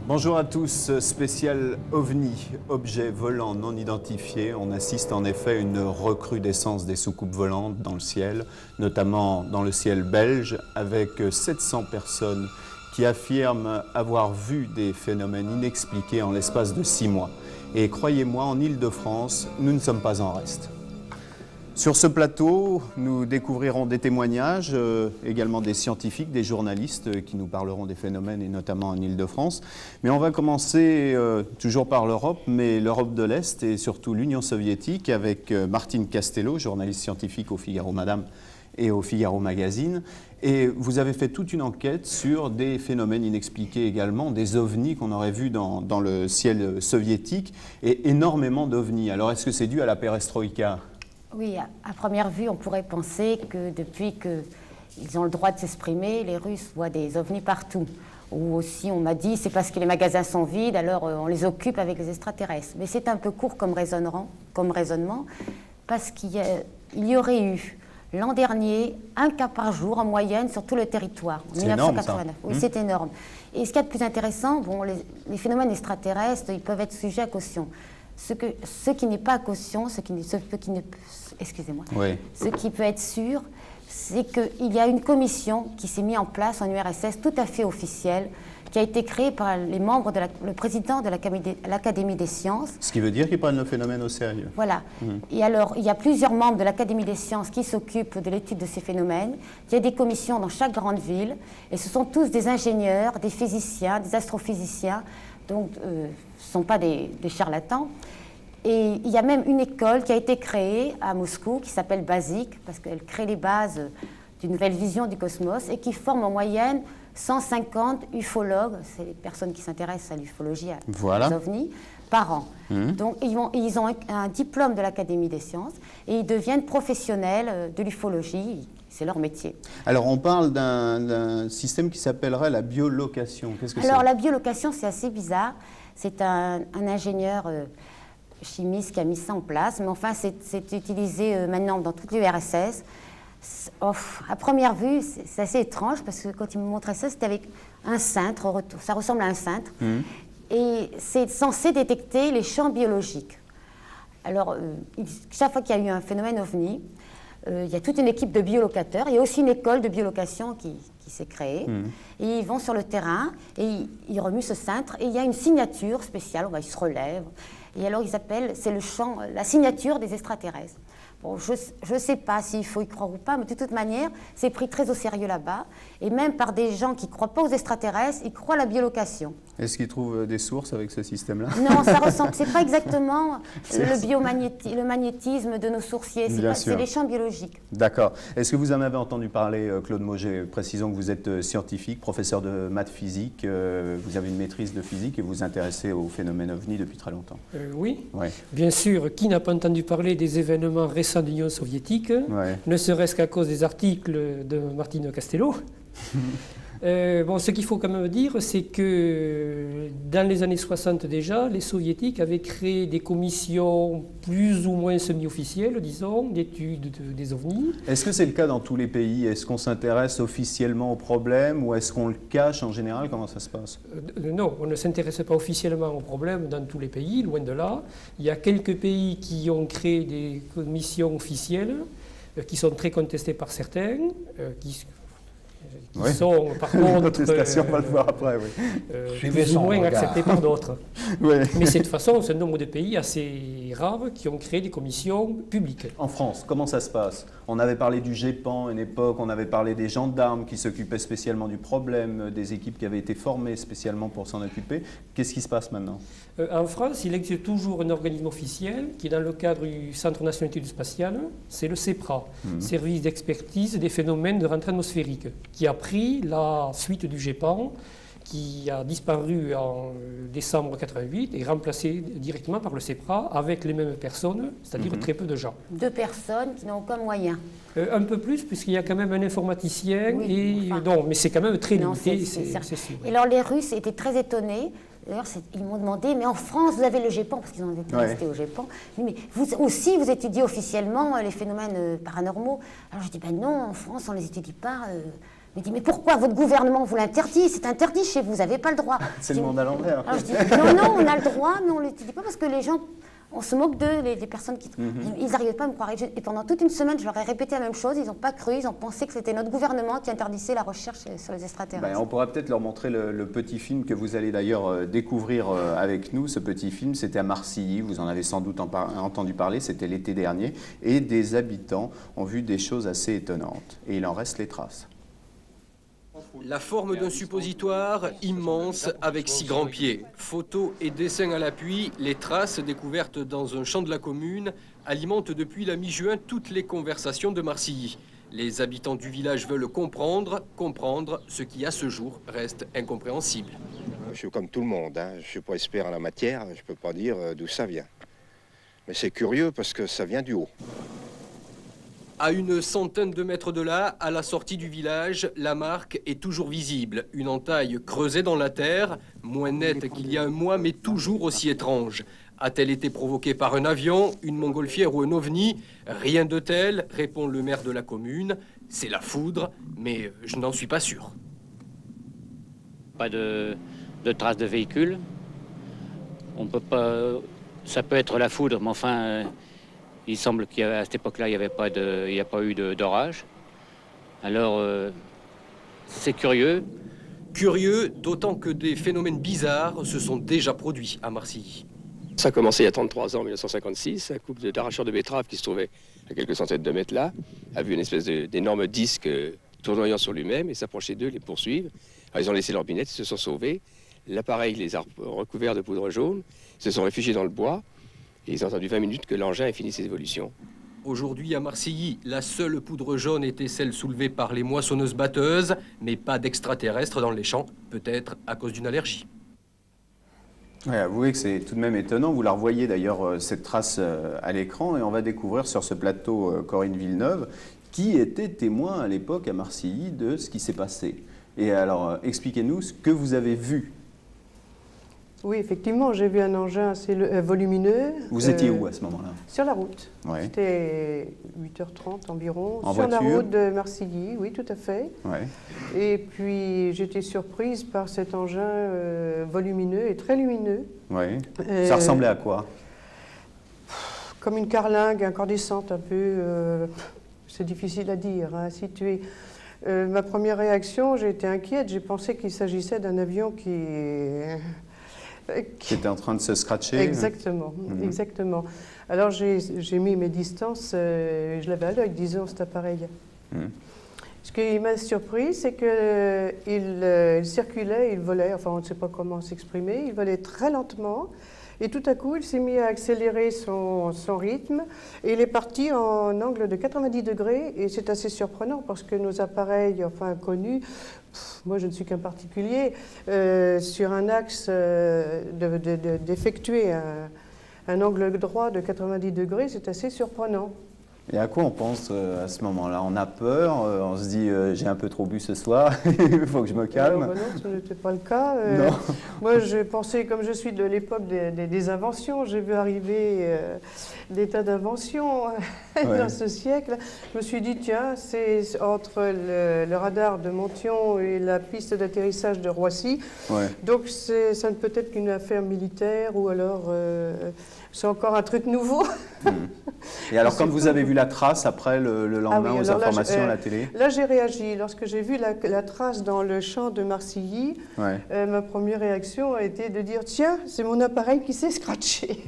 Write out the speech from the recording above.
Bonjour à tous, spécial OVNI, objet volant non identifié. On assiste en effet à une recrudescence des soucoupes volantes dans le ciel, notamment dans le ciel belge, avec 700 personnes qui affirment avoir vu des phénomènes inexpliqués en l'espace de 6 mois. Et croyez-moi, en Île-de-France, nous ne sommes pas en reste. Sur ce plateau, nous découvrirons des témoignages, également des scientifiques, des journalistes qui nous parleront des phénomènes, et notamment en Île-de-France. Mais on va commencer toujours par l'Europe, mais l'Europe de l'Est et surtout l'Union soviétique, avec Martine Castello, journaliste scientifique au Figaro Madame et au Figaro Magazine. Et vous avez fait toute une enquête sur des phénomènes inexpliqués également, des ovnis qu'on aurait vus dans le ciel soviétique, et énormément d'ovnis. Alors est-ce que c'est dû à la perestroïka ? Oui, à première vue, on pourrait penser que depuis qu'ils ont le droit de s'exprimer, les Russes voient des ovnis partout. Ou aussi, on m'a dit, c'est parce que les magasins sont vides, alors on les occupe avec les extraterrestres. Mais c'est un peu court comme raisonnement, parce qu'il y aurait eu, l'an dernier, un cas par jour en moyenne sur tout le territoire, en 1989. Énorme, oui, c'est énorme. Et ce qu'il y a de plus intéressant, bon, les phénomènes extraterrestres, ils peuvent être sujets à caution. Ce qui n'est pas à caution, ce qui peut être sûr, c'est qu'il y a une commission qui s'est mise en place en URSS, tout à fait officielle, qui a été créée par les membres le président de l'Académie des sciences. Ce qui veut dire qu'ils prennent le phénomène au sérieux. Voilà. Et alors, il y a plusieurs membres de l'Académie des sciences qui s'occupent de l'étude de ces phénomènes. Il y a des commissions dans chaque grande ville, et ce sont tous des ingénieurs, des physiciens, des astrophysiciens, donc ce ne sont pas des charlatans. Et il y a même une école qui a été créée à Moscou, qui s'appelle BASIC, parce qu'elle crée les bases d'une nouvelle vision du cosmos, et qui forme en moyenne 150 ufologues, c'est les personnes qui s'intéressent à l'ufologie, aux ovnis, par an. Donc ils ont un diplôme de l'Académie des sciences, et ils deviennent professionnels de l'ufologie. C'est leur métier. Alors, on parle d'un système qui s'appellerait la biolocation. Qu'est-ce que c'est ? Alors, la biolocation, c'est assez bizarre. C'est un ingénieur chimiste qui a mis ça en place. Mais enfin, c'est utilisé maintenant dans toute l'URSS. À première vue, c'est assez étrange parce que quand il me montrait ça, c'était avec un cintre. Ça ressemble à un cintre. Et c'est censé détecter les champs biologiques. Alors, chaque fois qu'il y a eu un phénomène OVNI, il y a toute une équipe de biolocateurs. Il y a aussi une école de biolocation qui s'est créée. Et ils vont sur le terrain et ils remuent ce cintre. Et il y a une signature spéciale. Ils se relèvent. Et alors ils appellent, c'est la signature des extraterrestres. Bon, je ne sais pas s'il faut y croire ou pas, mais de toute manière, c'est pris très au sérieux là-bas. Et même par des gens qui ne croient pas aux extraterrestres, ils croient à la biolocation. Est-ce qu'ils trouvent des sources avec ce système-là ? Non, ça ressemble. C'est pas exactement le magnétisme de nos sourciers. C'est les champs biologiques. D'accord. Est-ce que vous en avez entendu parler, Claude Mauger ? Précisons que vous êtes scientifique, professeur de maths physique. Vous avez une maîtrise de physique et vous vous intéressez au phénomène OVNI depuis très longtemps. Oui. Ouais. Bien sûr. Qui n'a pas entendu parler des événements récents de l'Union soviétique, ne serait-ce qu'à cause des articles de Martine Castello. Ce qu'il faut quand même dire, c'est que dans les années 60 déjà, les soviétiques avaient créé des commissions plus ou moins semi-officielles, disons, d'études des ovnis. Est-ce que c'est le cas dans tous les pays ? Est-ce qu'on s'intéresse officiellement au problème ou est-ce qu'on le cache en général ? Comment ça se passe ? Non, on ne s'intéresse pas officiellement au problème dans tous les pays, loin de là. Il y a quelques pays qui ont créé des commissions officielles qui sont très contestées par certains, qui sont par contre on va le voir après, plus ou moins acceptés par d'autres. Mais c'est de toute façon un nombre de pays assez rares qui ont créé des commissions publiques. En France, comment ça se passe ? On avait parlé du GEPAN à une époque, on avait parlé des gendarmes qui s'occupaient spécialement du problème, des équipes qui avaient été formées spécialement pour s'en occuper. Qu'est-ce qui se passe maintenant ? En France, il existe toujours un organisme officiel qui est dans le cadre du Centre national d'études spatiales, c'est le CEPRA, Service d'expertise des phénomènes de rentrée atmosphérique, qui a pris la suite du GEPAN, qui a disparu en décembre 1988 et remplacé directement par le CEPRA avec les mêmes personnes, c'est-à-dire très peu de gens. 2 personnes qui n'ont aucun moyen. Un peu plus, puisqu'il y a quand même un informaticien, mais c'est quand même très limité. C'est sûr. Et alors les Russes étaient très étonnés. D'ailleurs, ils m'ont demandé, mais en France, vous avez le GEPAN, parce qu'ils ont été restés au GEPAN. Mais vous aussi, vous étudiez officiellement les phénomènes paranormaux. Alors je dis, ben non, en France, on ne les étudie pas. Il me dit, mais pourquoi votre gouvernement vous l'interdit? C'est interdit chez vous, vous n'avez pas le droit. C'est le monde à l'envers. Alors je dis, non, on a le droit, mais on ne l'étudie pas parce que les gens, on se moque d'eux, les personnes qui... Ils n'arrivaient pas à me croire. Et pendant toute une semaine, je leur ai répété la même chose, ils n'ont pas cru, ils ont pensé que c'était notre gouvernement qui interdisait la recherche sur les extraterrestres. On pourra peut-être leur montrer le petit film que vous allez d'ailleurs découvrir avec nous. Ce petit film, c'était à Marcilly, vous en avez sans doute entendu parler, c'était l'été dernier, et des habitants ont vu des choses assez étonnantes. Et il en reste les traces. La forme d'un suppositoire immense avec 6 grands pieds. Photos et dessins à l'appui, les traces découvertes dans un champ de la commune alimentent depuis la mi-juin toutes les conversations de Marcilly. Les habitants du village veulent comprendre ce qui à ce jour reste incompréhensible. Je suis comme tout le monde, hein. Je ne suis pas expert en la matière, je ne peux pas dire d'où ça vient. Mais c'est curieux parce que ça vient du haut. À une centaine de mètres de là, à la sortie du village, la marque est toujours visible. Une entaille creusée dans la terre, moins nette qu'il y a un mois, mais toujours aussi étrange. A-t-elle été provoquée par un avion, une montgolfière ou un ovni? Rien de tel, répond le maire de la commune. C'est la foudre, mais je n'en suis pas sûr. Pas de traces de véhicule. On peut pas. Ça peut être la foudre, mais enfin, il semble qu'à cette époque-là, il n'y a pas eu d'orage. Alors, c'est curieux. Curieux, d'autant que des phénomènes bizarres se sont déjà produits à Marcilly. Ça a commencé il y a 33 ans, en 1956. Un couple d'arracheurs de betteraves qui se trouvait à quelques centaines de mètres là a vu une espèce d'énorme disque tournoyant sur lui-même et s'approcher d'eux, les poursuivre. Alors, ils ont laissé leur binette, ils se sont sauvés. L'appareil les a recouverts de poudre jaune, ils se sont réfugiés dans le bois et ils ont attendu 20 minutes que l'engin ait fini ses évolutions. Aujourd'hui à Marcilly, la seule poudre jaune était celle soulevée par les moissonneuses-batteuses, mais pas d'extraterrestres dans les champs, peut-être à cause d'une allergie. Ouais, avouez que c'est tout de même étonnant. Vous la revoyez d'ailleurs, cette trace à l'écran, et on va découvrir sur ce plateau Corinne Villeneuve, qui était témoin à l'époque à Marcilly de ce qui s'est passé. Et alors, expliquez-nous ce que vous avez vu. Oui, effectivement, j'ai vu un engin assez volumineux. Vous étiez où à ce moment-là? Sur la route. Ouais. C'était 8h30 environ. En sur voiture? la route de Marcilly, oui, tout à fait. Ouais. Et puis, j'étais surprise par cet engin volumineux et très lumineux. Ouais. Ça ressemblait à quoi? Comme une carlingue incandescente, un peu. C'est difficile à dire, à situer. Ma première réaction, j'ai été inquiète. J'ai pensé qu'il s'agissait d'un avion qui était en train de se scratcher. Exactement, exactement. Alors j'ai mis mes distances, je l'avais à l'œil, disons, cet appareil. Ce qui m'a surpris, c'est qu'il circulait, il volait, enfin on ne sait pas comment s'exprimer, il volait très lentement. Et tout à coup, il s'est mis à accélérer son rythme et il est parti en angle de 90 degrés. Et c'est assez surprenant parce que nos appareils, enfin connus, moi je ne suis qu'un particulier, sur un axe d'effectuer un angle droit de 90 degrés, c'est assez surprenant. Et à quoi on pense à ce moment-là? On a peur, on se dit j'ai un peu trop bu ce soir, il faut que je me calme. Non, ce n'était pas le cas. Moi, je pensais, comme je suis de l'époque des inventions, j'ai vu arriver des tas d'inventions dans ce siècle. Je me suis dit, tiens, c'est entre le radar de Monthyon et la piste d'atterrissage de Roissy. Ouais. Donc, ça ne peut être qu'une affaire militaire ou alors c'est encore un truc nouveau. Et alors, quand vous avez vu la trace après le lendemain aux informations à la télé? Là, j'ai réagi. Lorsque j'ai vu la trace dans le champ de Marcilly, ma première réaction a été de dire « Tiens, c'est mon appareil qui s'est scratché ».